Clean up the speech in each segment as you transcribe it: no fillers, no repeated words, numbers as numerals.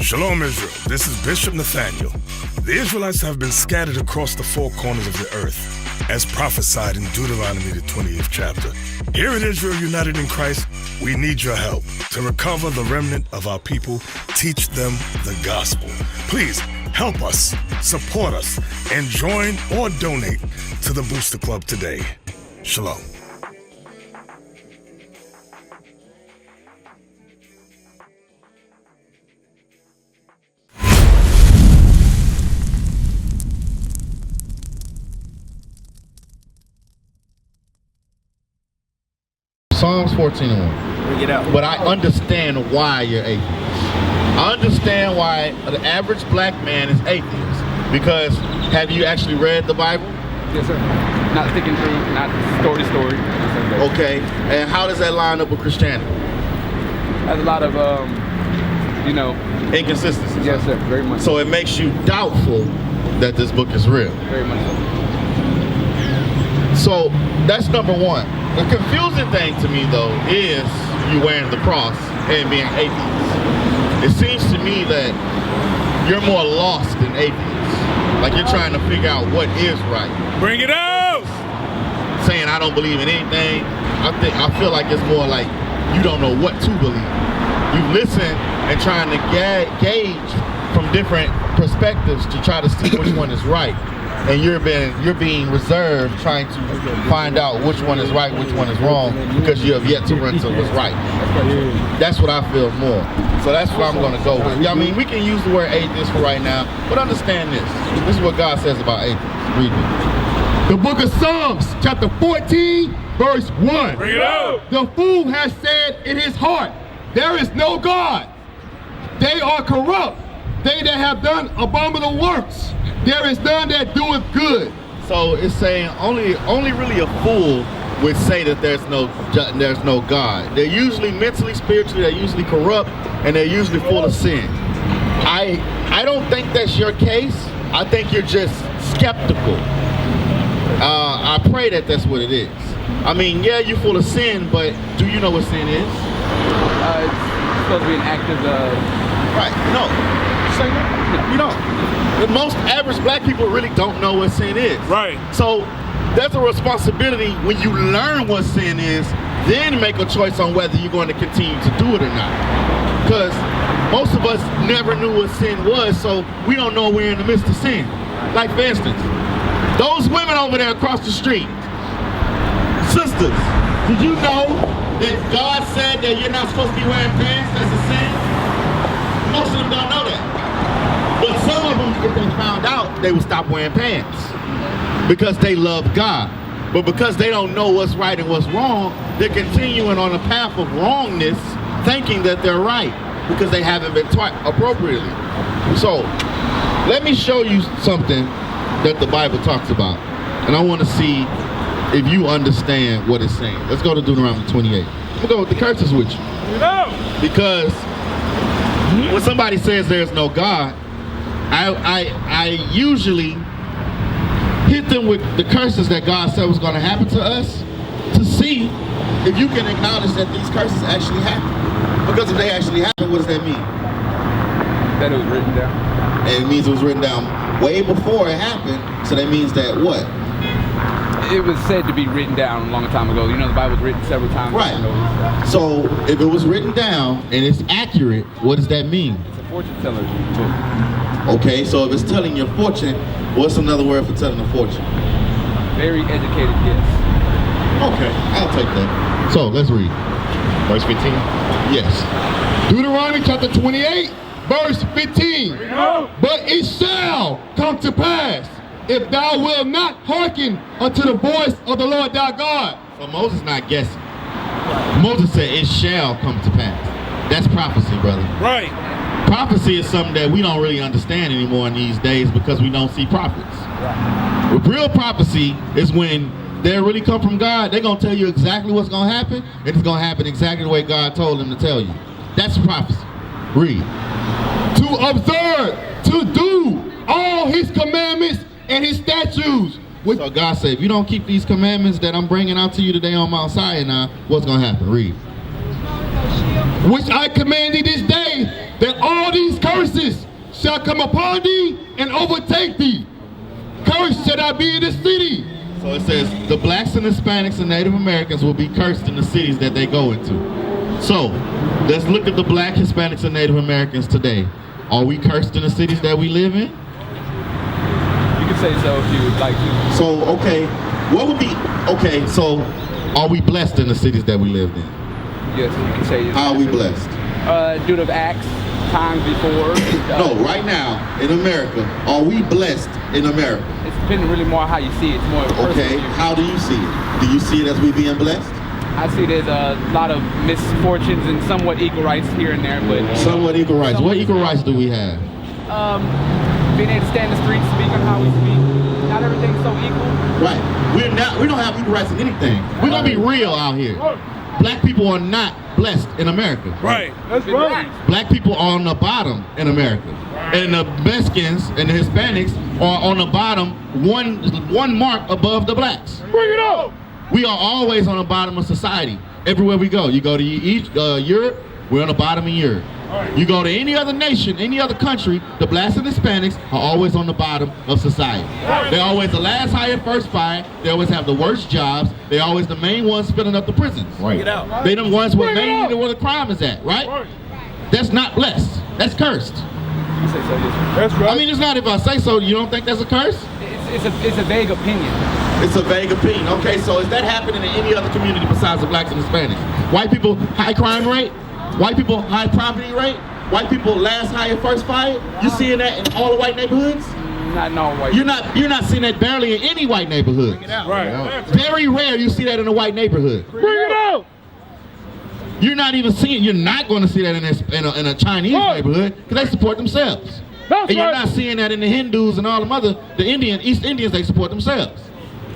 Shalom, Israel. This is Bishop Nathaniel. The Israelites have been scattered across the four corners of the earth, as prophesied in Deuteronomy, the 28th chapter. Here at Israel United in Christ, we need your help to recover the remnant of our people, teach them the gospel. Please help us, support us, and join or donate to the Booster Club today. Shalom. Psalms 14:1. Bring it out. But I understand why you're atheist. I understand why the average black man is atheist. Because have you actually read the Bible? Yes, sir. Not thinking through, not story to story. Okay. And how does that line up with Christianity? Has a lot of, Inconsistencies. Yes, sir. Very much. So it makes you doubtful that this book is real. Very much so. So that's number one. The confusing thing to me, though, is you wearing the cross and being atheist. It seems to me that you're more lost than atheist. Like you're trying to figure out what is right. Bring it out! Saying I don't believe in anything, I feel like it's more like you don't know what to believe. You listen and trying to gauge from different perspectives to try to see which one is right. And you're being reserved, trying to find out which one is right, which one is wrong, because you have yet to run to what's right. That's what I feel more. So that's what I'm going to go with. I mean, we can use the word atheist for right now, but understand this. This is what God says about atheists. Read it. The book of Psalms, chapter 14, verse 1. Bring it out! The fool has said in his heart, there is no God. They are corrupt. They that have done abominable works. There is none that doeth good. So it's saying only really a fool would say that there's no God. They're usually mentally, spiritually, they're usually corrupt, and they're usually full of sin. I don't think that's your case. I think you're just skeptical. I pray that that's what it is. I mean, yeah, you're full of sin, but do you know what sin is? It's supposed to be an active. Right. No. Say no. You don't. The most average black people really don't know what sin is. Right. So there's a responsibility when you learn what sin is, then make a choice on whether you're going to continue to do it or not. Because most of us never knew what sin was, so we don't know we're in the midst of sin. Like for instance, those women over there across the street, sisters, did you know that God said that you're not supposed to be wearing pants? That's a sin? Most of them don't know that. But some of them, if they found out, they would stop wearing pants because they love God. But because they don't know what's right and what's wrong, they're continuing on a path of wrongness, thinking that they're right because they haven't been taught appropriately. So let me show you something that the Bible talks about. And I want to see if you understand what it's saying. Let's go to Deuteronomy 28. I'm going to go with the curses with you. Because when somebody says there's no God, I usually hit them with the curses that God said was going to happen to us to see if you can acknowledge that these curses actually happen. Because if they actually happen, what does that mean? That it was written down. And it means it was written down way before it happened. So that means that what? It was said to be written down a long time ago. You know, the Bible was written several times. Right. So if it was written down and it's accurate, what does that mean? It's a fortune teller's book. Okay, so if it's telling your fortune, what's another word for telling a fortune? Very educated guess. Okay, I'll take that. So let's read. Verse 15? Yes. Deuteronomy chapter 28, verse 15. But it shall come to pass, if thou wilt not hearken unto the voice of the Lord thy God. So Moses not guessing. Moses said, it shall come to pass. That's prophecy, brother. Right. Prophecy is something that we don't really understand anymore in these days because we don't see prophets. Right. Real prophecy is when they really come from God. They're going to tell you exactly what's going to happen, and it's going to happen exactly the way God told them to tell you. That's prophecy. Read. To observe, to do all his commandments and his statutes. So God said, if you don't keep these commandments that I'm bringing out to you today on Mount Sinai, what's going to happen? Read. Which I command thee this day, that all these curses shall come upon thee and overtake thee. Cursed shall I be in the city. So it says, the blacks and Hispanics and Native Americans will be cursed in the cities that they go into. So, let's look at the black, Hispanics, and Native Americans today. Are we cursed in the cities that we live in? You can say so if you would like to. So, okay, what would be, okay, so are we blessed in the cities that we lived in? Yes, you can say. How are we blessed? Due to acts, times before. No, right now, in America, are we blessed in America? It's depending really more on how you see it. It's more personal. Okay, how do you see it? Do you see it as we being blessed? I see there's a lot of misfortunes and somewhat equal rights here and there, but somewhat equal rights. What equal rights do we have? Being able to stand in the streets, speak on how we speak. Not everything's so equal. Right. We don't have equal rights in anything. We're gonna be real out here. Black people are not blessed in America. Right. That's right. Black people are on the bottom in America. And the Mexicans and the Hispanics are on the bottom, one mark above the blacks. Bring it up. We are always on the bottom of society. Everywhere we go. You go to Europe, we're on the bottom of Europe. You go to any other nation, any other country, the blacks and Hispanics are always on the bottom of society. They're always the last hired, first fired. They always have the worst jobs. They're always the main ones filling up the prisons. Right. They're the ones where mainly where the crime is at, right? That's not blessed. That's cursed. You say so, yes. That's right. I mean, it's not if I say so. You don't think that's a curse? It's a vague opinion. It's a vague opinion. Okay, so is that happening in any other community besides the blacks and Hispanics? White people, high crime rate? White people, high poverty rate? White people, last hired, first fired? You seeing that in all the white neighborhoods? Not in all white. You're not seeing that barely in any white neighborhood. Right. Very rare you see that in a white neighborhood. Bring it out. You're not even seeing. You're not going to see that in a Chinese neighborhood because they support themselves. That's and you're right. not seeing that in the Hindus and all them other East Indians. They support themselves.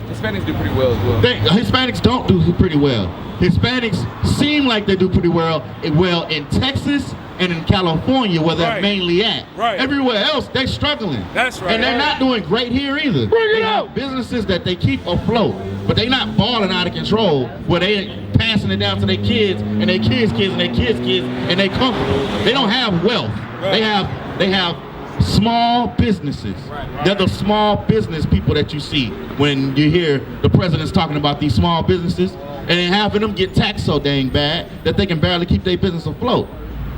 Hispanics do pretty well as well. Hispanics don't do pretty well. Hispanics seem like they do pretty well in Texas and in California, where they're mainly at. Right. Everywhere else, they're struggling. That's right. And they're not doing great here either. Bring it They out. have businesses that they keep afloat, but they're not balling out of control, where they passing it down to their kids and their kids' kids and their kids' kids, and they comfortable. They don't have wealth. Right. They have small businesses. They're the small business people that you see when you hear the president's talking about these small businesses, and then half of them get taxed so dang bad that they can barely keep their business afloat.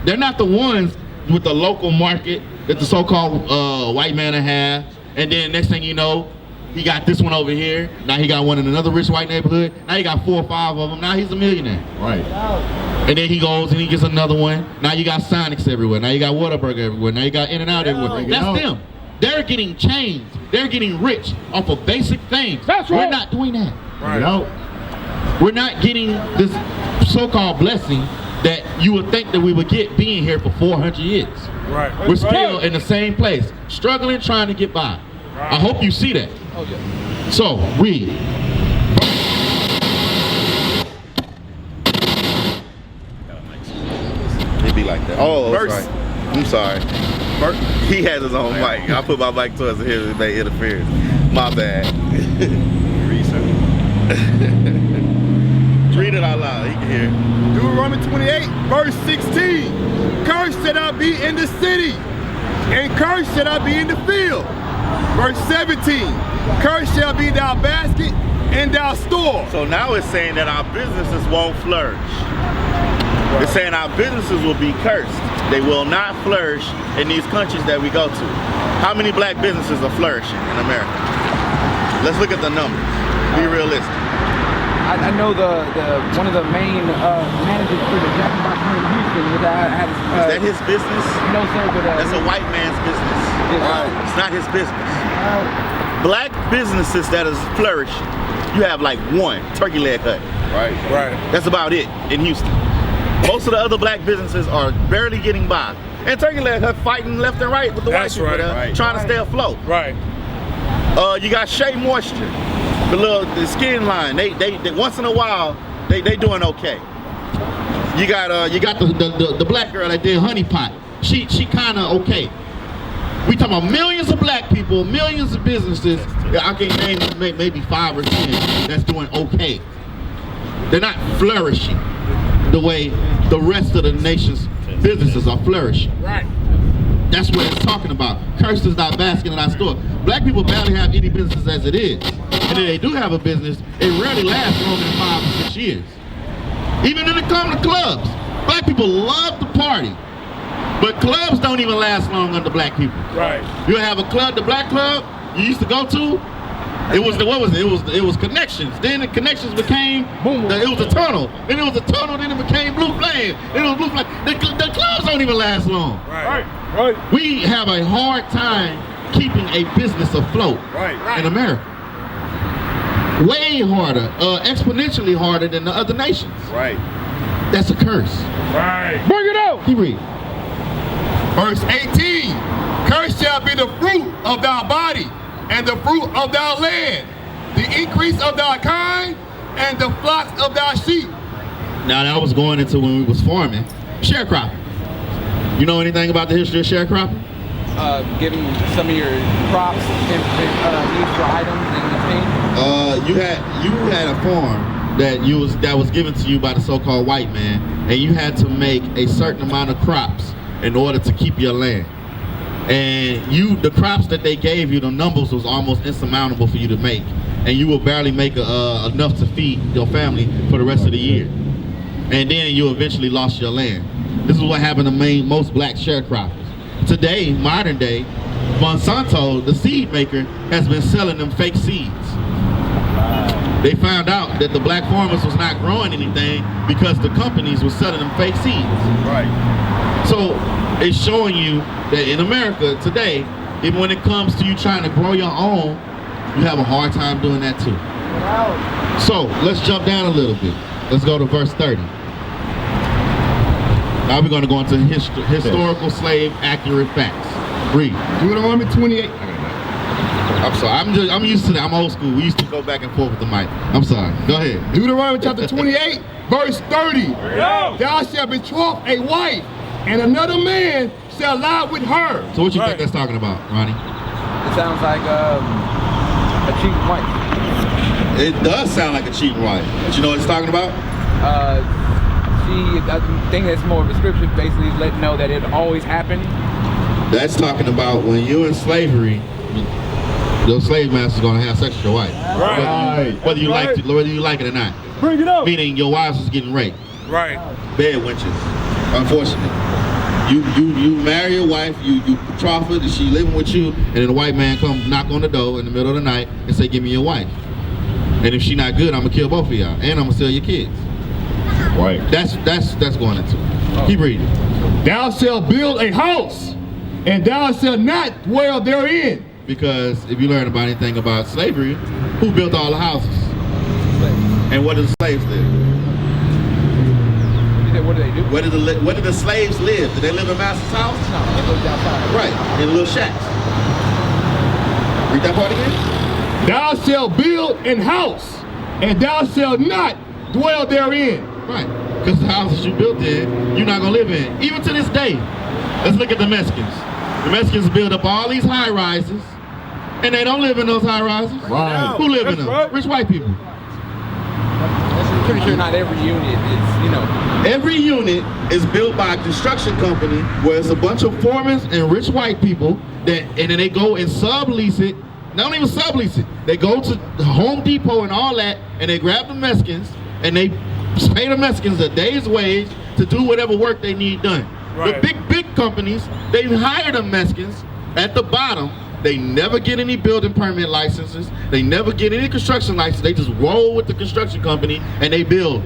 They're not the ones with the local market that the so-called white man have, and then next thing you know, he got this one over here. Now he got one in another rich white neighborhood. Now he got 4 or 5 of them. Now he's a millionaire. Right. And then he goes and he gets another one. Now you got Sonics everywhere. Now you got Whataburger everywhere. Now you got In-N-Out everywhere. That's them. They're getting changed. They're getting rich off of basic things. That's right. We're not doing that. Right. We're not getting this so-called blessing that you would think that we would get being here for 400 years. Right. We're still in the same place, struggling, trying to get by. I hope you see that. Oh yeah. So, read. It'd be like that. Oh, Verse. sorry. I'm sorry. He has his own mic. I put my mic towards him and made interference. My bad. Read it out loud. He can hear. Deuteronomy 28, verse 16. Cursed shall I be in the city, and cursed shall I be in the field. Verse 17. Cursed shall be thy basket and thy store. So now it's saying that our businesses won't flourish. It's saying our businesses will be cursed. They will not flourish in these countries that we go to. How many black businesses are flourishing in America? Let's look at the numbers. Be realistic. I know the one of the main managers for the Jack in the Box here in Houston. Is that his business? No, sir, but That's a white man's business. Yes. It's not his business. Black businesses that is flourishing, you have like one, Turkey Leg Hut. Right. That's about it in Houston. Most of the other black businesses are barely getting by. And Turkey Leg are fighting left and right with the white people trying to stay afloat. Right. You got Shea Moisture, the skin line. They once in a while they doing okay. You got the black girl that did Honey Pot. She kind of okay. We talking about millions of black people, millions of businesses. I can name maybe 5 or 10 that's doing okay. They're not flourishing the way the rest of the nation's businesses are flourishing. Right. That's what it's talking about. Cursed is our basket in our store. Black people barely have any business as it is. And if they do have a business, it rarely lasts longer than 5 or 6 years. Even when it comes to clubs, black people love to party. But clubs don't even last long under black people. Right. You have a club, the black club you used to go to, it was Connections. Then the Connections became it was a tunnel. Then it was a tunnel. Then it became Blue Flame. Then it was Blue Flame. The clubs don't even last long. Right. We have a hard time keeping a business afloat in America. Way harder, exponentially harder than the other nations. Right. That's a curse. Right. Bring it out. Keep reading. Verse 18. Cursed shall be the fruit of thy body, and the fruit of thy land, the increase of thy kind, and the flocks of thy sheep. Now that was going into when we was farming, sharecropping. You know anything about the history of sharecropping? Giving some of your crops used for items in exchange. You had a farm that was given to you by the so-called white man, and you had to make a certain amount of crops in order to keep your land. And the crops that they gave you, the numbers was almost insurmountable for you to make, and you would barely make enough to feed your family for the rest of the year. And then you eventually lost your land. This is what happened to most black sharecroppers. Today, modern day, Monsanto, the seed maker, has been selling them fake seeds. They found out that the black farmers was not growing anything because the companies were selling them fake seeds. Right. So it's showing you that in America today, even when it comes to you trying to grow your own, you have a hard time doing that too. So let's jump down a little bit. Let's go to verse 30. Now we're going to go into historical slave accurate facts. Read. Deuteronomy 28. I'm sorry. I'm used to that. I'm old school. We used to go back and forth with the mic. I'm sorry. Go ahead. Deuteronomy chapter 28, verse 30. Thou shalt betroth a wife, and another man shall lie with her. So what you think that's talking about, Ronnie? It sounds like a cheating wife. It does sound like a cheating wife. But you know what it's talking about? I think that's more of a scripture, basically letting know that it always happened. That's talking about when you're in slavery, your slave master's gonna have sex with your wife. Whether you like it or not. Bring it up. Meaning your wives was getting raped. Right. Bed wenches. Unfortunately. You marry your wife, you betroth her, and she living with you, and then the white man come knock on the door in the middle of the night and say, give me your wife. And if she not good, I'm gonna kill both of y'all, and I'm gonna sell your kids. Right. That's going into it. Keep reading. Thou shalt build a house, and thou shalt not dwell therein. Because if you learn about anything about slavery, who built all the houses? And where did the slaves live? What do they do? Where did the slaves live? Did they live in master's house? No, they lived outside. Right, in little shacks. Read that part again. Thou shalt build an house, and thou shalt not dwell therein. Right, because the houses you built in, you're not gonna live in. Even to this day, let's look at the Mexicans. The Mexicans build up all these high rises, and they don't live in those high rises. Right. Who live in them? Right. Rich white people. I'm pretty sure not every unit is, Every unit is built by a construction company where it's a bunch of foremen and rich white people and then they go and sublease it. They don't even sublease it. They go to Home Depot and all that, and they grab the Mexicans and they pay the Mexicans a day's wage to do whatever work they need done. Right. The big companies, they hire the Mexicans at the bottom, they never get any building permit licenses. They never get any construction license. They just roll with the construction company and they build.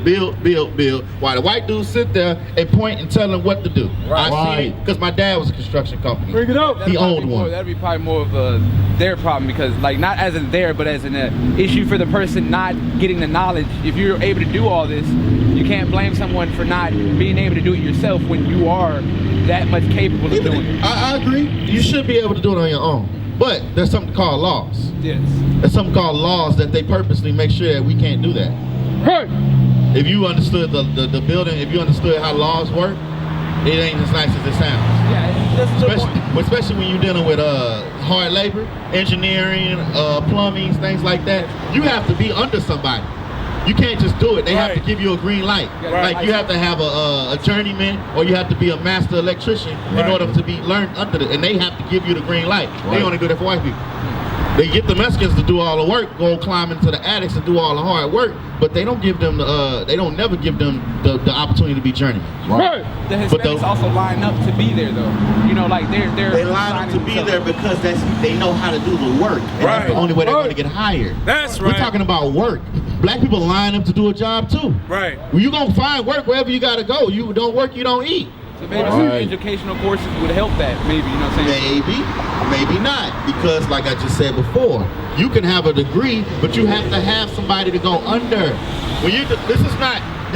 While the white dudes sit there and point and tell them what to do. Right. I see it because my dad was a construction company. Bring it up. He owned one. That'd be probably more of their problem because, like, not as in there, but as an issue for the person not getting the knowledge. If you're able to do all this, you can't blame someone for not being able to do it yourself when you are that much capable of doing it. I agree. You should be able to do it on your own. But there's something called laws. Yes. There's something called laws that they purposely make sure that we can't do that. Hey. If you understood the building, if you understood how laws work, it ain't as nice as it sounds. Yeah, that's a little more. Especially when you're dealing with hard labor, engineering, plumbing, things like that. You have to be under somebody. You can't just do it. They have to give you a green light. Right. Like you have to have a journeyman or you have to be a master electrician in order to be learned under it. And they have to give you the green light. They only do that for white people. They get the Mexicans to do all the work, go climb into the attics and do all the hard work, but they don't give them they don't never give them the opportunity to be journeymen. Right. The Hispanics also line up to be there, though. You know, like They line up to be there because they know how to do the work. And that's the only way they're going to get hired. That's right. We're talking about work. Black people line up to do a job too. Right. Well, you're going to find work wherever you got to go. You don't work, you don't eat. So maybe some educational courses would help that, maybe, you know what I'm saying? Maybe not. Because like I just said before, you can have a degree, but you have to have somebody to go under. When you this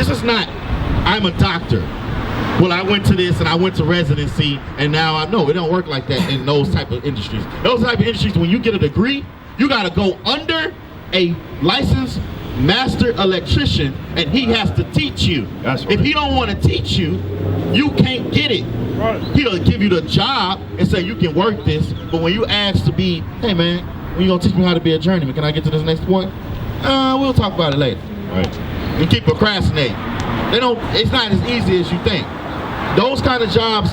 is not I'm a doctor. Well, I went to this and I went to residency and now I know it don't work like that in those type of industries. Those type of industries, when you get a degree, you got to go under a licensed master electrician and he has to teach you. That's right. If he don't want to teach you, you can't get it. Right. He'll give you the job and say you can work this, but when you ask to be, hey man, when you gonna teach me how to be a journeyman? Can I get to this next point? We'll talk about it later. Right. And keep procrastinating. It's not as easy as you think. Those kind of jobs,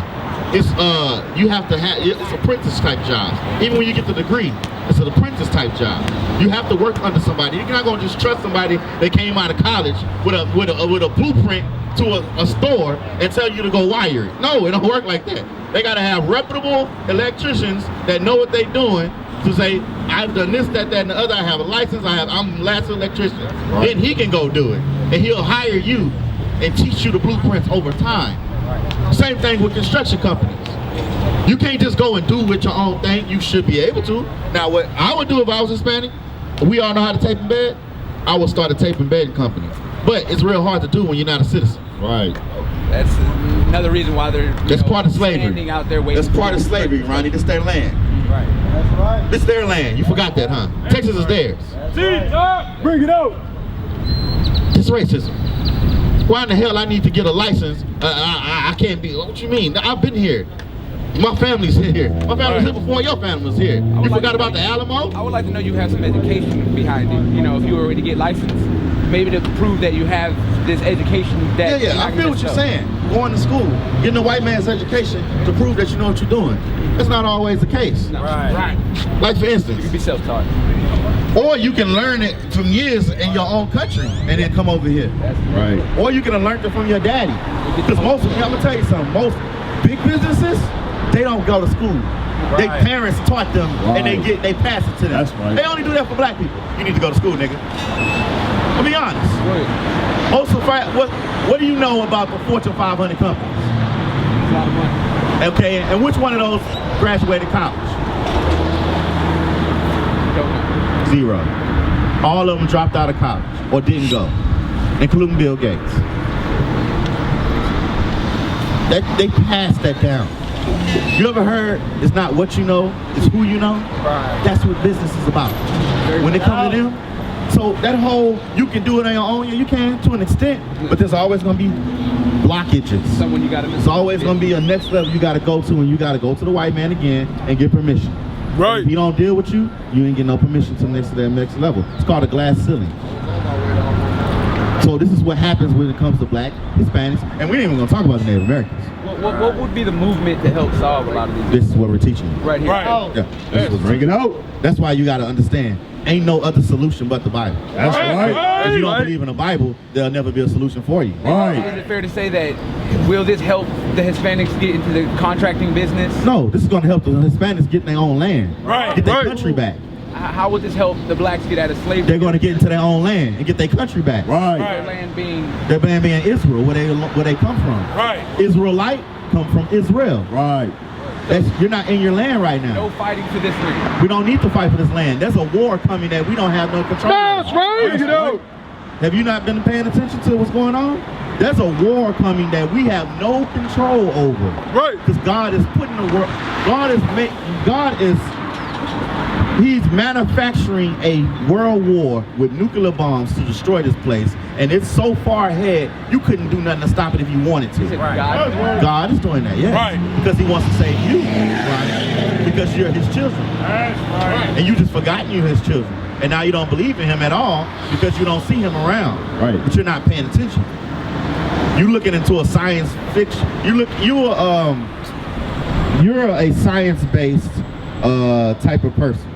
you have to have, it's apprentice type jobs. Even when you get the degree, it's an apprentice type job. You have to work under somebody. You're not gonna just trust somebody that came out of college with a blueprint to a store and tell you to go wire it. No, it don't work like that. They gotta have reputable electricians that know what they're doing to say, I've done this, that, and the other. I have a license. I'm a licensed electrician. Right. Then he can go do it, and he'll hire you and teach you the blueprints over time. Same thing with construction companies. You can't just go and do with your own thing. You should be able to. Now, what I would do if I was Hispanic, we all know how to tape in bed, I would start a tape in bed company. But it's real hard to do when you're not a citizen. Right. That's another reason why they're That's part of slavery. standing out there waiting. That's part of slavery, Ronnie. This their land. Right. That's right. This their land. You forgot that, huh? Texas is theirs. Bring it out. It's racism. Why in the hell I need to get a license? I can't be. What you mean? I've been here. My family's here. My family was here before your family was here. You forgot about the Alamo? I would like to know you have some education behind it. You know, if you were already get licensed, maybe to prove that you have this education that. Yeah, I feel what you're saying. Going to school, getting a white man's education to prove that you know what you're doing. That's not always the case. No. Right. Like for You instance, can be self-taught. or you can learn it from years in your own country and then come over here. Right. Or you can have learned it from your daddy. Because most of them, I'm gonna tell you something, most big businesses, they don't go to school. Their parents taught them and they pass it to them. That's right. They only do that for black people. You need to go to school, nigga. I'll be honest. Most of what do you know about the Fortune 500 companies? It's a lot of money. Okay, and which one of those graduated college? Don't know. Zero. All of them dropped out of college or didn't go, including Bill Gates. They passed that down. You ever heard it's not what you know, it's who you know? Right. That's what business is about. When it comes to them, so that whole, you can do it on your own, yeah, you can to an extent, but there's always gonna be blockages. Someone you got to. There's always gonna be a next level you gotta go to, and you gotta go to the white man again and get permission. Right. If he don't deal with you, you ain't get no permission to that next level. It's called a glass ceiling. So this is what happens when it comes to black, Hispanics, and we ain't even gonna talk about the Native Americans. what would be the movement to help solve a lot of these? This is what we're teaching you. Right here. Right. Yeah, this was Bring it out. That's why you got to understand, ain't no other solution but the Bible. That's right. If you don't believe in the Bible, there'll never be a solution for you. Is Right. it fair to say that will this help the Hispanics get into the contracting business? No, this is going to help the Hispanics get their own land. Right, Get their right. country back. How would this help the blacks get out of slavery? They're going to get into their own land and get their country back. Right. Their land being Their land being Israel, where they come from. Right. Israelite come from Israel. Right. You're not in your land right now. no fighting for this land. We don't need to fight for this land. There's a war coming that we don't have no control over. Bring it out. Have you not been paying attention to what's going on? There's a war coming that we have no control over. Right. Because God is putting the world. He's manufacturing a world war with nuclear bombs to destroy this place, and it's so far ahead you couldn't do nothing to stop it if you wanted to. Is it God's word? God is doing that, yes. Right. Because He wants to save you, right? Because you're His children. That's right. And you just forgotten you're His children. And now you don't believe in Him at all because you don't see Him around. Right. But you're not paying attention. You're looking into a science fiction. You're a science-based type of person.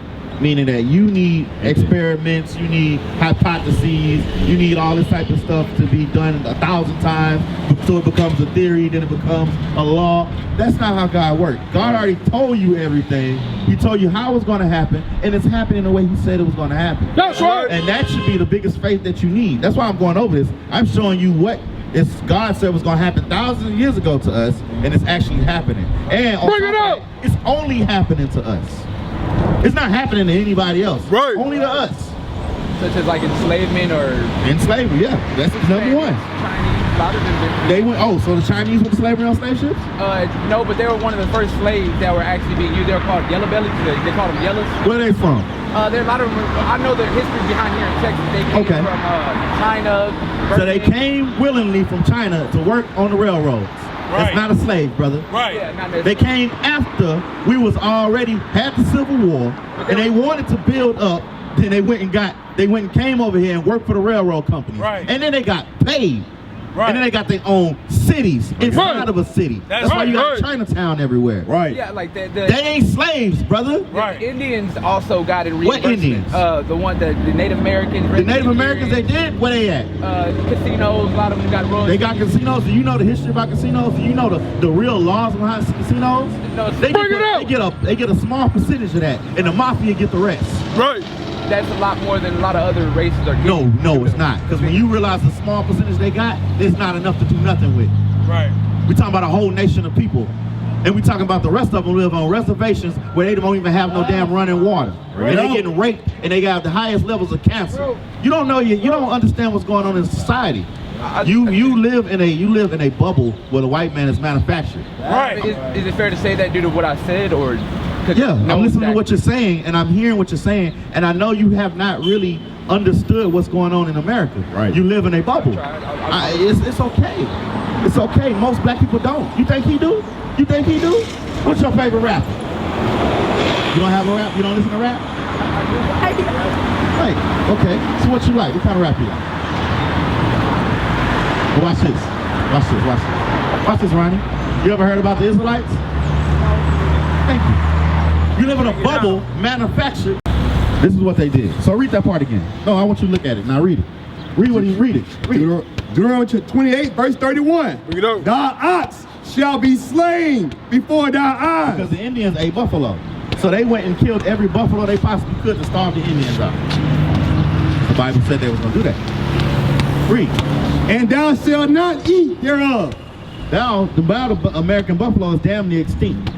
Meaning that you need experiments, you need hypotheses, you need all this type of stuff to be done 1,000 times so it becomes a theory, then it becomes a law. That's not how God works. God already told you everything. He told you how it's going to happen, and it's happening the way He said it was going to happen. That's right. And that should be the biggest faith that you need. That's why I'm going over this. I'm showing you what God said was going to happen thousands of years ago to us, and it's actually happening. And on Bring it top of out. that, it's only happening to us. It's not happening to anybody else. Right. Only to us. Such as like enslavement or In slavery, yeah. That's number one. Chinese, a lot of them did. They went, so the Chinese went to slavery on slave ships? No, but they were one of the first slaves that were actually being used. They were called yellow bellies. They called them yellows. Where are they from? There are a lot of them. I know the history behind here in Texas. They came Okay. from China. So they Birmingham. came willingly from China to work on the railroads. That's Right. not a slave, brother. Right. Yeah, not They came after we was already had the Civil War, and they wanted to build up. Then they went and came over here and worked for the railroad companies. Right. And then they got paid. Right. And then they got their own cities inside of a city. That's why you got right. Chinatown everywhere. Right. Yeah, like the They ain't slaves, brother. Right. Indians also got in What reimbursement. Indians? The Native Americans. The Native Americans, they did? Where they at? Casinos. A lot of them got royalties. They got casinos. Do you know the history about casinos? Do you know the real laws behind casinos? No, They Bring it out. they get a small percentage of that, and the mafia get the rest. Right. That's a lot more than a lot of other races are getting. No, it's not. Because when you realize the small percentage they got, it's not enough to do nothing with. Right. We talking about a whole nation of people. And we talking about the rest of them live on reservations where they don't even have no damn running water. And they getting raped and they got the highest levels of cancer. You don't know, you don't understand what's going on in society. You live in a bubble where the white man is manufactured. Right. Is it fair to say that due to what I said, or? 'Cause Yeah, no, I'm listening to that- what you're saying, and I'm hearing what you're saying, and I know you have not really understood what's going on in America. Right. You live in a bubble. It's okay. It's okay. Most black people don't. You think he do? You think he do? What's your favorite rapper? You don't have a rap? You don't listen to rap? Right. Okay. So what you like? What kind of rap you like? Well, watch this. Watch this. Watch this. Watch this, Ronnie. You ever heard about the Israelites? Thank you. You live in a bubble manufactured. This is what they did. So read that part again. No, I want you to look at it. Now read it. Read what he read it. Read it. Deuteronomy 28, verse 31. Bring it out. Thy ox shall be slain before thy eyes. Because the Indians ate buffalo. So they went and killed every buffalo they possibly could to starve the Indians out. The Bible said they was going to do that. Read. And thou shalt not eat thereof. Now, the American buffalo is damn near extinct.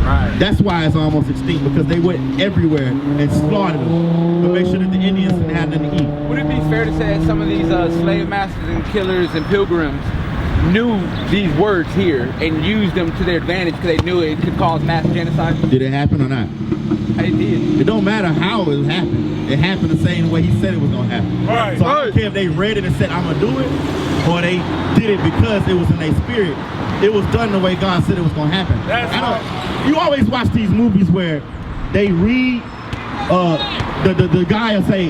Right. That's why it's almost extinct, because they went everywhere and slaughtered them to make sure that the Indians didn't have nothing to eat. Would it be fair to say that some of these slave masters and killers and pilgrims knew these words here and used them to their advantage because they knew it could cause mass genocide? Did it happen or not? It did. It don't matter how it happened. It happened the same way he said it was going to happen. Right, So I right. don't care if they read it and said, I'm going to do it, or they did it because it was in their spirit. It was done the way God said it was going to happen. You always watch these movies where they read, the guy will say,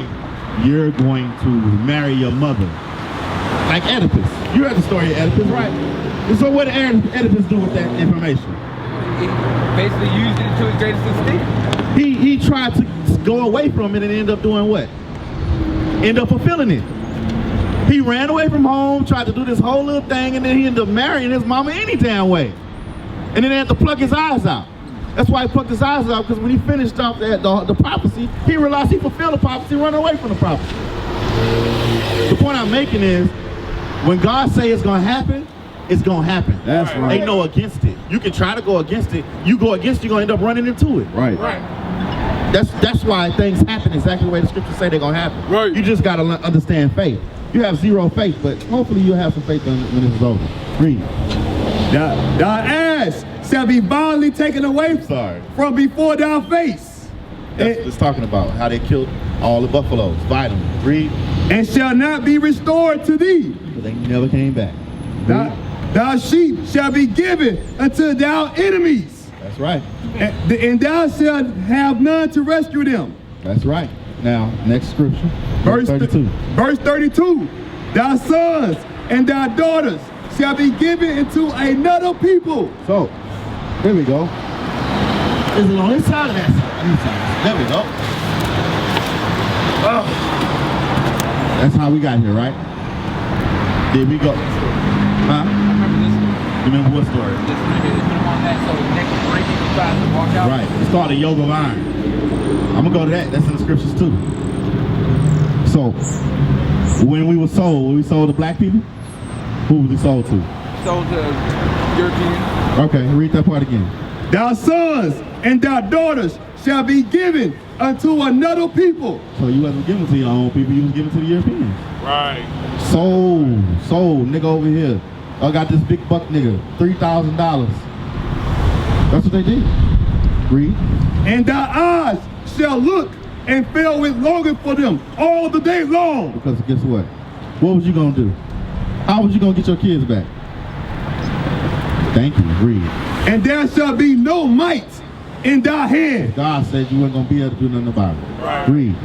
you're going to marry your mother. Like Oedipus. You heard the story of Oedipus, right? So what did Oedipus do with that information? He basically used it to his greatest extent. He tried to go away from it and end up doing what? End up fulfilling it. He ran away from home, tried to do this whole little thing, and then he ended up marrying his mama any damn way. And then they had to pluck his eyes out. That's why he plucked his eyes out, because when he finished off the prophecy, he realized he fulfilled the prophecy, running away from the prophecy. The point I'm making is, when God say it's gonna happen, it's gonna happen. That's right. Ain't no against it. You can try to go against it. You go against it, you're gonna end up running into it. Right. That's why things happen exactly the way the scriptures say they're gonna happen. Right. You just gotta understand faith. You have zero faith, but hopefully you'll have some faith when this is over. Read. Thy ass shall be violently taken away from before thy face. That's what it's talking about, how they killed all the buffaloes. Violently. Read. And shall not be restored to thee. But they never came back. Thy sheep shall be given unto thy enemies. That's right. And thou shalt have none to rescue them. That's right. Now, next scripture. Verse 32. Verse 32. Thy sons and thy daughters shall be given into another people. So, here we go. Is it on this side of that side? There we go. Oh. That's how we got here, right? There we go. Huh? You remember what story? This right here, they put him on that, so next break he tries to walk out. Right. It's called the yoke of iron. I'm gonna go to that. That's in the scriptures too. So, when we sold to black people, who was we sold to? Sold to Europeans. Okay, read that part again. Thy sons and thy daughters shall be given unto another people. So you wasn't giving to your own people, you was giving to the Europeans. Right. Sold, nigga over here. I got this big buck nigga, $3,000. That's what they did. Read. And thy eyes shall look and fill with longing for them all the day long. Because guess what? What was you gonna do? How was you gonna get your kids back? Thank you, read. And there shall be no might in thy hand. God said you weren't gonna be able to do nothing about it. Right. Read.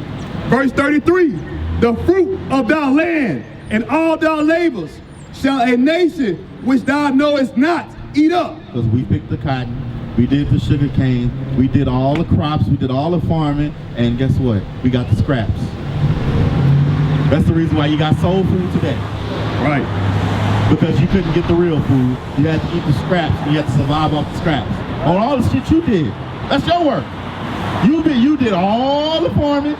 Verse 33, the fruit of thy land and all thy labors shall a nation which thou knowest not eat up. Because we picked the cotton, we did the sugar cane, we did all the crops, we did all the farming, and guess what? We got the scraps. That's the reason why you got soul food today. Right. Because you couldn't get the real food. You had to eat the scraps, and you had to survive off the scraps. On all the shit you did. That's your work. You did all the farming,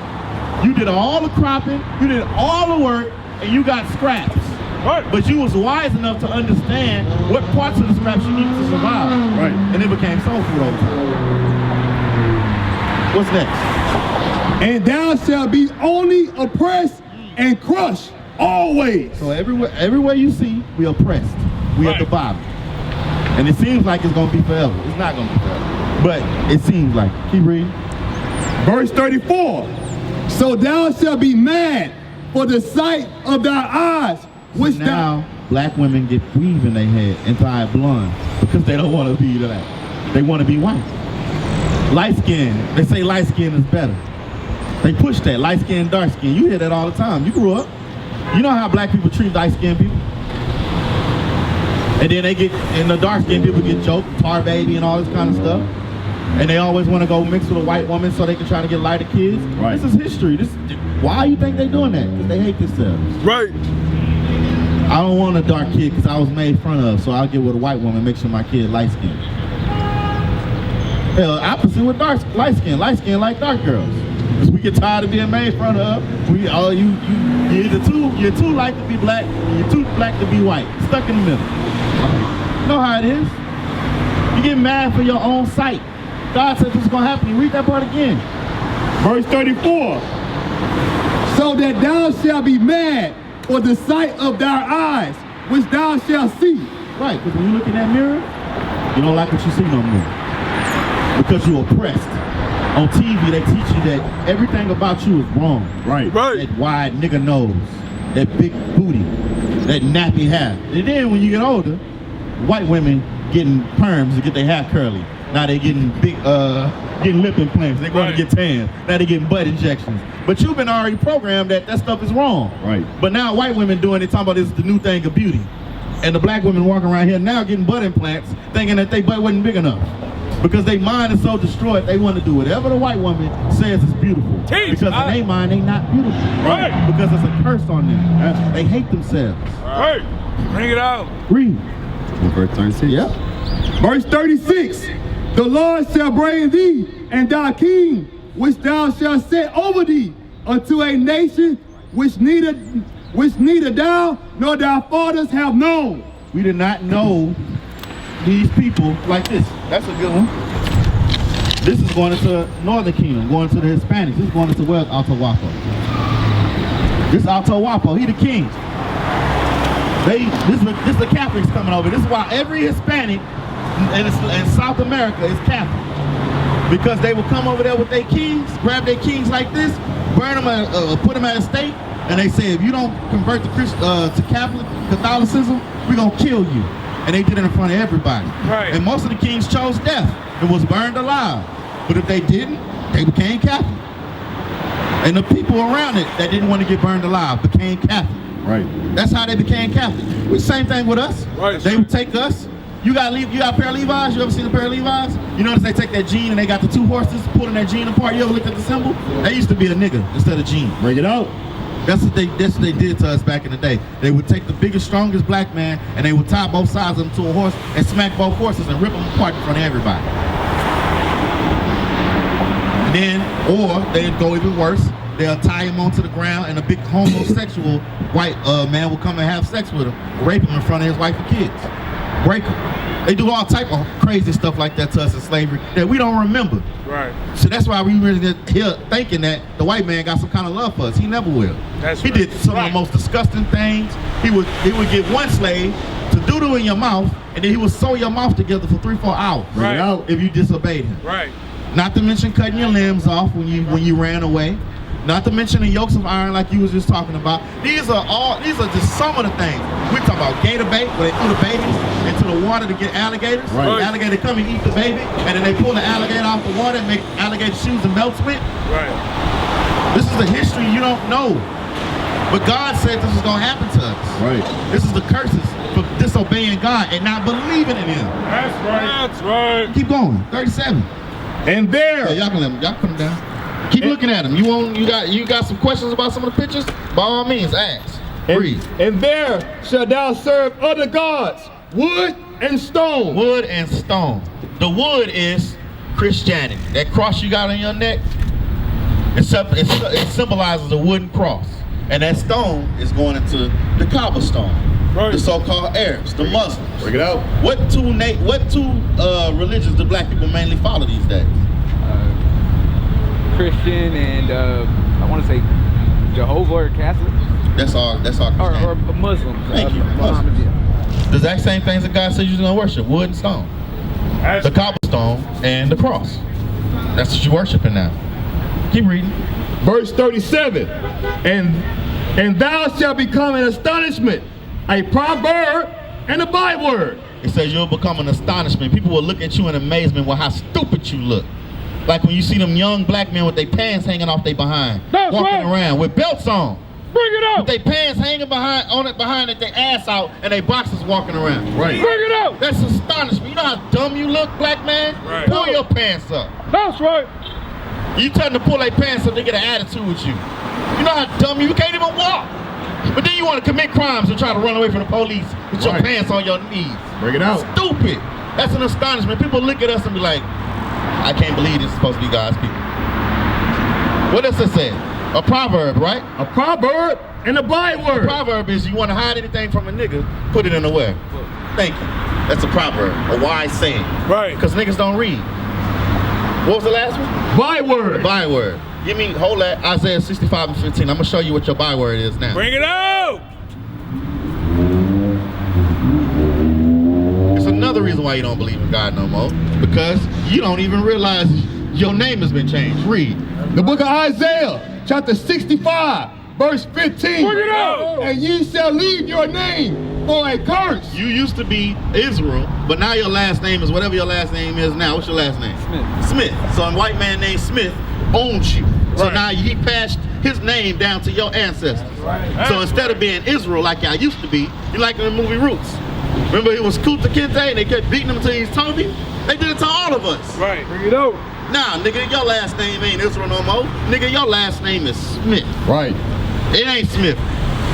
you did all the cropping, you did all the work, and you got scraps. Right. But you was wise enough to understand what parts of the scraps you needed to survive. Right. And it became soul food over time. What's next? And thou shalt be only oppressed and crushed always. So everywhere you see, we oppressed. We at the bottom. And it seems like it's gonna be forever. It's not gonna be forever. But it seems like it. Keep reading. Verse 34, so thou shalt be mad for the sight of thy eyes, which now black women get weave in their head and tie it blonde because they don't want to be that. They want to be white. Light skin, they say light skin is better. They push that, light skin, dark skin. You hear that all the time. You grew up. You know how black people treat light skinned people? And then the dark skinned people get joked, tar baby and all this kind of stuff. And they always want to go mix with a white woman so they can try to get lighter kids. Right. This is history. Why you think they're doing that? Because they hate themselves. Right. I don't want a dark kid because I was made fun of, so I'll get with a white woman, make sure my kid light skinned. Hell, opposite with light skin like dark girls. Because we get tired of being made fun of. You're too light to be black, and you're too black to be white. Stuck in the middle. You know how it is. You get mad for your own sight. God said this is gonna happen. You read that part again. verse 34, so that thou shalt be mad for the sight of thy eyes, which thou shalt see. Right, because when you look in that mirror, you don't like what you see no more. Because you're oppressed. On TV, they teach you that everything about you is wrong. Right. That wide nigga nose, that big booty, that nappy hair. And then when you get older, white women getting perms to get their hair curly. Now they getting getting lip implants. They're going to get tan. Now they getting butt injections. But you've been already programmed that stuff is wrong. Right. But now white women doing it, talking about this is the new thing of beauty. And the black women walking around here now getting butt implants, thinking that they butt wasn't big enough. Because their mind is so destroyed, they want to do whatever the white woman says is beautiful. Because in their mind, they not beautiful. Right. Because it's a curse on them. They hate themselves. Right. Bring it out. Read. Verse 36. Yeah. Verse 36. The Lord shall bring thee and thy king, which thou shalt set over thee, unto a nation which neither thou nor thy fathers have known. We did not know these people like this. That's a good one. This is going into Northern Kingdom, going to the Hispanics. This is going into where's Atahualpa. This is Atahualpa, he the king. This is the Catholics coming over. This is why every Hispanic in South America is Catholic. Because they will come over there with their kings, grab their kings like this, burn them, put them at a stake, and they say, if you don't convert to Catholicism, we're gonna kill you. And they did it in front of everybody. Right. And most of the kings chose death and was burned alive. But if they didn't, they became Catholic. And the people around it that didn't want to get burned alive became Catholic. Right. That's how they became Catholic. Same thing with us. Right. They would take us. You got a pair of Levi's? You ever seen a pair of Levi's? You notice they take that jean and they got the two horses pulling that jean apart. You ever looked at the symbol? That used to be a nigga instead of jean. Bring it out. That's what they did to us back in the day. They would take the biggest, strongest black man and they would tie both sides of him to a horse and smack both horses and rip them apart in front of everybody. And then, or they'd go even worse. They'll tie him onto the ground and a big homosexual white man will come and have sex with him, rape him in front of his wife and kids. Break him. They do all type of crazy stuff like that to us in slavery that we don't remember. Right. So that's why we really here thinking that the white man got some kind of love for us. He never will. He did some of the most disgusting things. He would get one slave to doodle in your mouth, and then he would sew your mouth together for 3-4 hours. Right. Out if you disobeyed him. Right. Not to mention cutting your limbs off when you ran away. Not to mention the yokes of iron like you was just talking about. These are just some of the things. We talk about gator bait, where they threw the babies into the water to get alligators. Right. The alligator come and eat the baby, and then they pull the alligator off the water and make alligator shoes and belts with. Right. This is the history you don't know. But God said this is gonna happen to us. Right. This is the curses for disobeying God and not believing in him. That's right. That's right. Keep going. 37. And there. Yeah, y'all put them down. Keep looking at them. You got some questions about some of the pictures? By all means, ask. Read. And there shalt thou serve other gods, wood and stone. Wood and stone. The wood is Christianity. That cross you got on your neck, it symbolizes a wooden cross. And that stone is going into the cobblestone. Right. The so-called Arabs, the Muslims. Bring it out. What two religions do black people mainly follow these days? Christian and I want to say Jehovah or Catholic. That's all. Or Muslims. Thank you. Muslims, yeah. The exact same things that God says you're gonna worship: wood and stone, the cobblestone and the cross. That's what you're worshiping now. Keep reading. Verse 37. And thou shalt become an astonishment, a proverb, and a byword. It says you'll become an astonishment. People will look at you in amazement with how stupid you look. Like when you see them young black men with their pants hanging off their behind, walking around with belts on. Bring it out. With their pants hanging behind their ass out, and their boxers walking around. Right. Bring it out. That's astonishment. You know how dumb you look, black man? Right. Pull your pants up. That's right. You tell them to pull their pants up, they get an attitude with you. You know how dumb you can't even walk. But then you want to commit crimes and try to run away from the police with your pants on your knees. Bring it out. Stupid. That's an astonishment. People look at us and be like, I can't believe this is supposed to be God's people. What does it say? A proverb, right? A proverb and a byword. A proverb is you want to hide anything from a nigga, put it in a where? Thank you. That's a proverb, a wise saying. Right. Because niggas don't read. What was the last one? Byword. Byword. Hold that, Isaiah 65 and 15. I'm going to show you what your byword is now. Bring it out. It's another reason why you don't believe in God no more. Because you don't even realize your name has been changed. Read. The book of Isaiah, chapter 65, verse 15. Bring it out. And ye shall leave your name for a curse. You used to be Israel, but now your last name is whatever your last name is now. What's your last name? Smith. So a white man named Smith owns you. So now he passed his name down to your ancestors. Right. So instead of being Israel like y'all used to be, you're like in the movie Roots. Remember he was Kunta Kinte and they kept beating him until he's Toby? They did it to all of us. Right. Bring it out. Nah, nigga, your last name ain't Israel no more. Nigga, your last name is Smith. Right. It ain't Smith.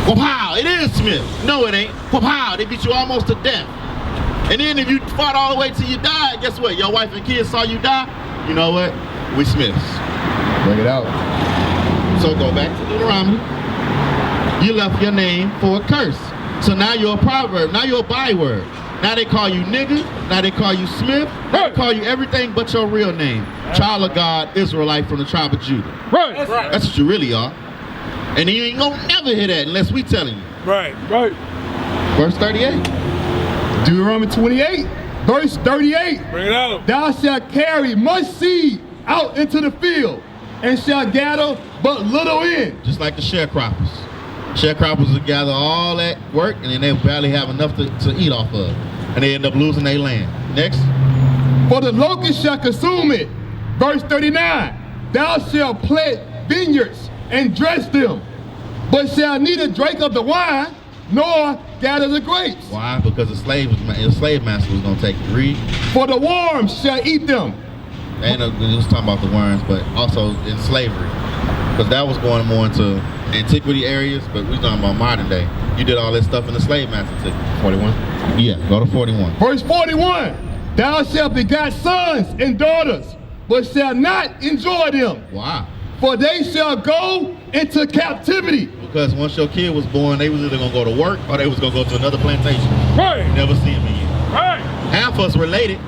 Wow, it is Smith. No, it ain't. Wow, they beat you almost to death. And then if you fought all the way till you died, guess what? Your wife and kids saw you die. You know what? We Smiths. Bring it out. So go back to Deuteronomy. You left your name for a curse. So now you're a proverb. Now you're a byword. Now they call you nigga. Now they call you Smith. Now they call you everything but your real name. Child of God, Israelite from the tribe of Judah. Right. That's what you really are. And you ain't gonna never hear that unless we telling you. Right. Verse 38. Deuteronomy 28, verse 38. Bring it out. Thou shalt carry much seed out into the field, and shalt gather but little in. Just like the sharecroppers. Sharecroppers would gather all that work and then they barely have enough to eat off of. And they end up losing their land. Next. For the locust shall consume it. Verse 39. Thou shalt plant vineyards and dress them, but shalt neither drink of the wine nor gather the grapes. Why? Because the slave master was going to take it. Read. For the worms shall eat them. And we was talking about the worms, but also in slavery. Because that was going more into antiquity areas, but we talking about modern day. You did all this stuff in the slave master took it. 41. Yeah, go to 41. Verse 41. Thou shalt begat sons and daughters, but shalt not enjoy them. Why? For they shall go into captivity. Because once your kid was born, they was either going to go to work or they was going to go to another plantation. Right. Never see him again. Right. Half us related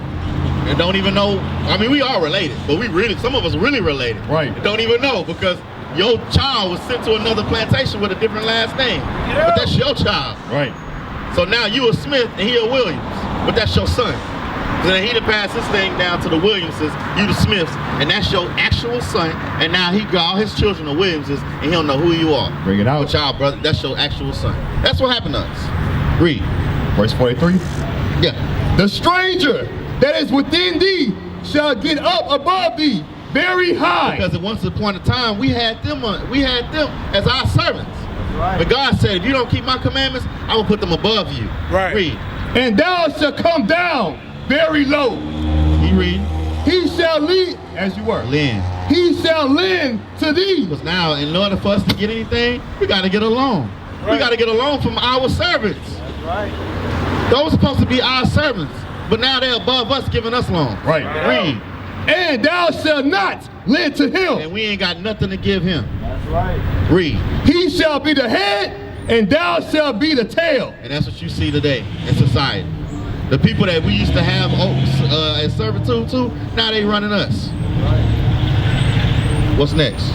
and don't even know. I mean, we are related, but some of us really related. Right. And don't even know because your child was sent to another plantation with a different last name. Yeah. But that's your child. Right. So now you a Smith and he a Williams, but that's your son. So then he to pass this thing down to the Williamses, you the Smiths, and that's your actual son. And now he got all his children are Williamses, and he don't know who you are. Bring it out. But y'all, brother, that's your actual son. That's what happened to us. Read. Verse 43. Yeah. The stranger that is within thee shall get up above thee very high. Because at once upon a time we had them as our servants. Right. But God said, if you don't keep my commandments, I will put them above you. Right. Read. And thou shalt come down very low. You read. He shall lead, as you were. Lend. He shall lend to thee. Because now, in order for us to get anything, we got to get a loan. Right. We got to get a loan from our servants. That's right. Those are supposed to be our servants, but now they're above us giving us loans. Right. Read. And thou shalt not lend to him. And we ain't got nothing to give him. That's right. Read. He shall be the head, and thou shalt be the tail. And that's what you see today in society. The people that we used to have as servitude to, now they running us. What's next?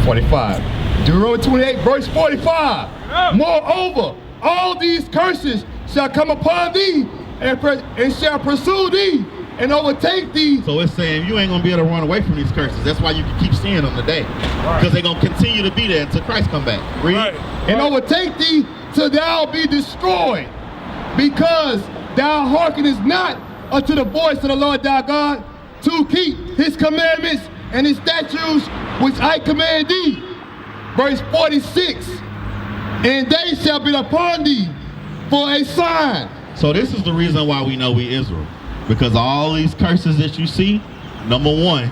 45. Deuteronomy 28, verse 45. Moreover, all these curses shall come upon thee and shall pursue thee and overtake thee. So it's saying you ain't gonna be able to run away from these curses. That's why you can keep seeing them today. Because they're gonna continue to be there until Christ come back. Read. And overtake thee till thou be destroyed, because thou hearkenest not unto the voice of the Lord thy God, to keep his commandments and his statutes which I command thee. Verse 46. And they shall be upon thee for a sign. So this is the reason why we know we Israel. Because all these curses that you see, number one,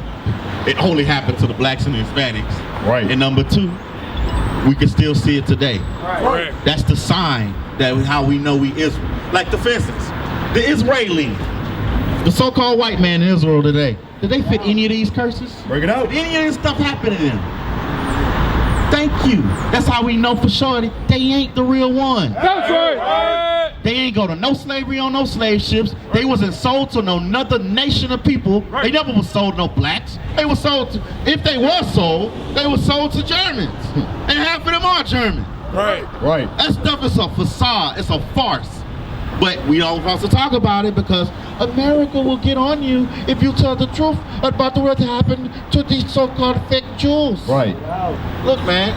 it only happened to the blacks and the Hispanics. Right. And number two, we can still see it today. Right. That's the sign that how we know we Israel. Like the fences, the Israeli, the so-called white man in Israel today. Did they fit any of these curses? Bring it out. Did any of this stuff happen to them? Thank you. That's how we know for sure they ain't the real one. That's right. They ain't go to no slavery on no slave ships. They wasn't sold to no another nation of people. They never was sold no blacks. They were sold to, if they were sold, they were sold to Germans. And half of them are German. Right. Right. That stuff is a facade. It's a farce. But we don't want to talk about it because America will get on you if you tell the truth about what happened to these so-called fake Jews. Right. Look, man,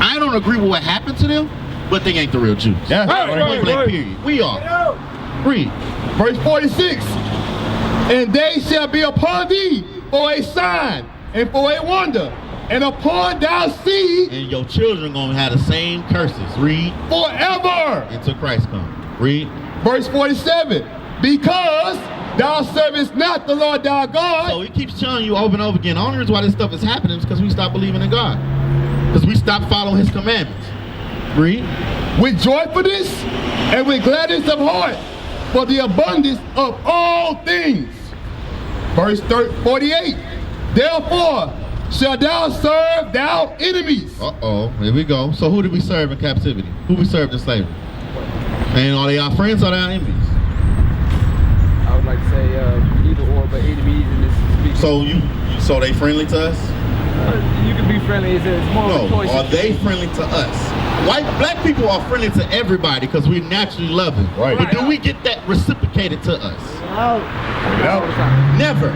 I don't agree with what happened to them, but they ain't the real Jews. That's Point blank, period. We are. Read. Verse 46. And they shall be upon thee for a sign and for a wonder, and upon thy seed And your children gonna have the same curses. Read. forever. Until Christ comes. Read. Verse 47. Because thou servest not the Lord thy God. So he keeps telling you over and over again. The only reason why this stuff is happening is because we stopped believing in God. Because we stopped following his commandments. Read. With joyfulness and with gladness of heart for the abundance of all things. Verse 48. Therefore shalt thou serve thou enemies. Uh-oh, here we go. So who did we serve in captivity? Who we served in slavery? And are they our friends or are they our enemies? I would like to say either or, but enemies in this speaking. So they friendly to us? You can be friendly. It's more of a No, choice. are they friendly to us? Black people are friendly to everybody because we naturally love them. Right. But do we get that reciprocated to us? All the time. Never.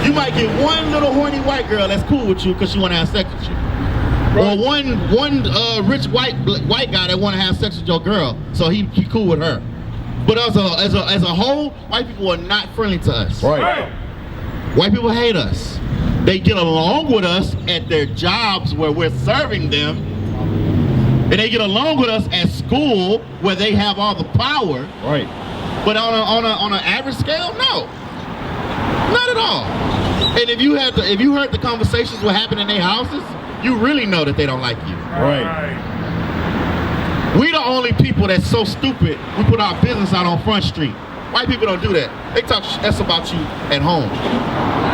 You might get one little horny white girl that's cool with you because she want to have sex with you. Or one rich white guy that want to have sex with your girl, so he cool with her. But as a whole, white people are not friendly to us. Right. White people hate us. They get along with us at their jobs where we're serving them. And they get along with us at school where they have all the power. Right. But on an average scale, no. Not at all. And if you heard the conversations what happened in their houses, you really know that they don't like you. Right. We the only people that's so stupid, we put our business out on Front Street. White people don't do that. They talk that's about you at home.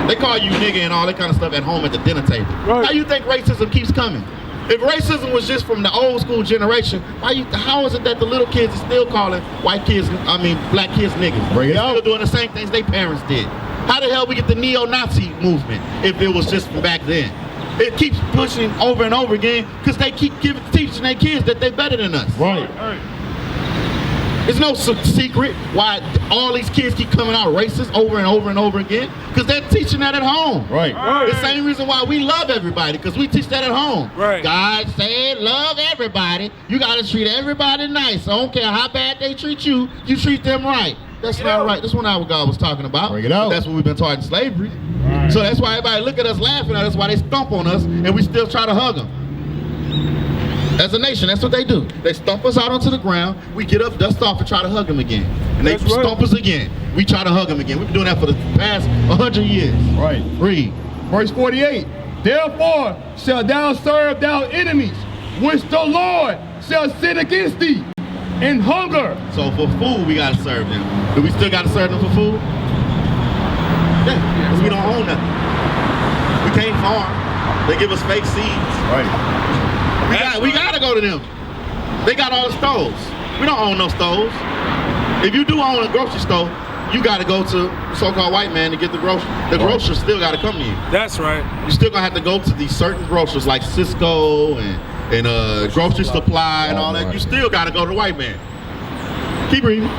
They call you nigga and all that kind of stuff at home at the dinner table. Right. How you think racism keeps coming? If racism was just from the old school generation, how is it that the little kids are still calling black kids niggas? Bring it They're out. still doing the same things their parents did. How the hell we get the neo-Nazi movement if it was just from back then? It keeps pushing over and over again because they keep teaching their kids that they're better than us. Right. It's no secret why all these kids keep coming out racist over and over and over again because they're teaching that at home. Right. The same reason why we love everybody, because we teach that at home. Right. God said love everybody. You got to treat everybody nice. I don't care how bad they treat you, you treat them right. That's not right. That's not what God was talking about. Bring it out. That's what we've been taught in slavery. So that's why everybody look at us laughing at us, why they stomp on us, and we still try to hug them. As a nation, that's what they do. They stomp us out onto the ground. We get up, dust off, and try to hug them again. And they stomp us again. We try to hug them again. We've been doing that for the past 100 years. Right. Read. Verse 48. Therefore shalt thou serve thou enemies, which the Lord shall send against thee, in hunger. So for food, we gotta serve them. Do we still gotta serve them for food? Yeah, because we don't own nothing. We can't farm. They give us fake seeds. Right. We gotta go to them. They got all the stores. We don't own no stores. If you do own a grocery store, you gotta go to the so-called white man to get the grocery. The grocer still gotta come to you. That's right. You still gonna have to go to these certain grocers like Cisco and Grocery Supply and all that. You still gotta go to the white man. Keep reading.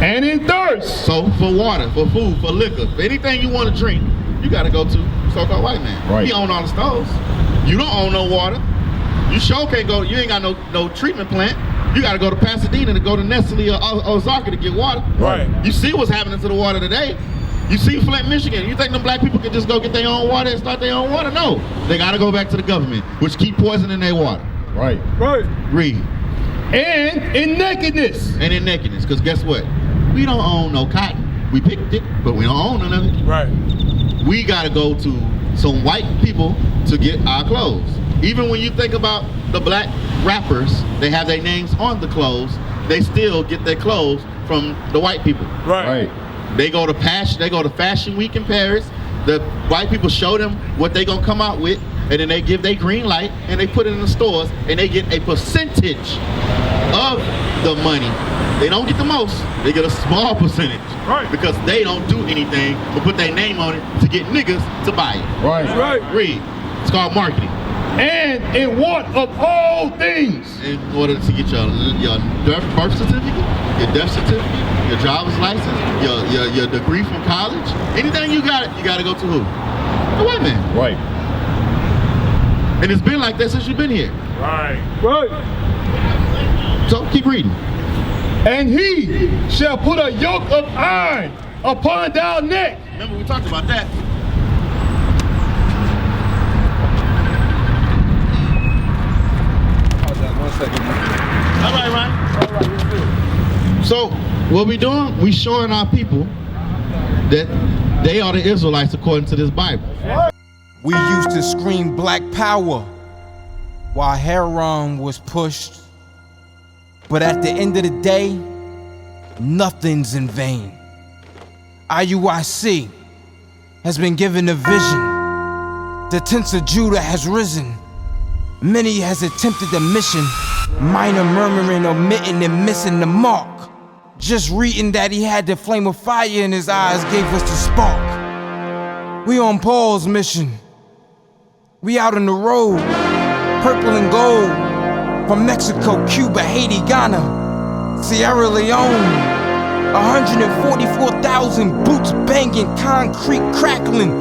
And in thirst. So for water, for food, for liquor, for anything you want to drink, you gotta go to so-called white man. Right. He own all the stores. You don't own no water. You sure can't go. You ain't got no treatment plant. You gotta go to Pasadena to go to Nestle or Ozarka to get water. Right. You see what's happening to the water today. You see Flint, Michigan. You think them black people can just go get their own water and start their own water? No. They gotta go back to the government, which keep poisoning their water. Right. Right. Read. And in nakedness. And in nakedness, because guess what? We don't own no cotton. We picked it, but we don't own none of it. Right. We gotta go to some white people to get our clothes. Even when you think about the black rappers, they have their names on the clothes. They still get their clothes from the white people. Right. They go to Fashion Week in Paris. The white people show them what they gonna come out with, and then they give their green light and they put it in the stores, and they get a percentage of the money. They don't get the most, they get a small percentage. Right. Because they don't do anything but put their name on it to get niggas to buy it. Right. Right. Read. It's called marketing. And in want of all things. In order to get your birth certificate, your death certificate, your driver's license, your degree from college, anything you got to go to who? The white man. Right. And it's been like that since you've been here. Right. Right. So keep reading. And he shall put a yoke of iron upon thy neck. Remember we talked about that. Hold on 1 second. All right, Ryan. All right, let's do it. What we doing? We showing our people that they are the Israelites according to this Bible. We used to scream black power while Heron was pushed. But at the end of the day, nothing's in vain. IUIC has been given a vision. The tents of Judah has risen. Many has attempted the mission. Minor murmuring, omitting, and missing the mark. Just reading that he had the flame of fire in his eyes gave us the spark. We on Paul's mission. We out on the road, purple and gold. From Mexico, Cuba, Haiti, Ghana, Sierra Leone. 144,000 boots banging, concrete crackling.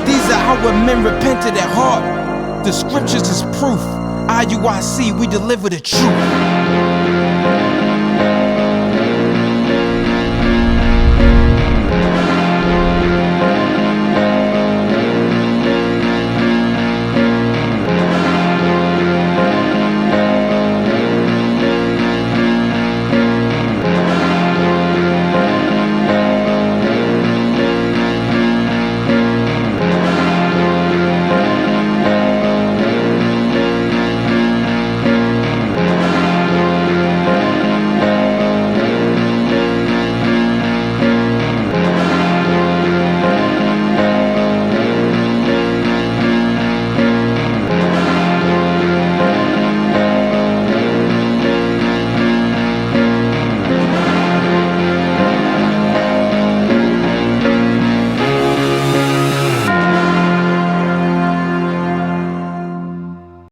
These are our men repented at heart. The scriptures is proof. IUIC, we deliver the truth.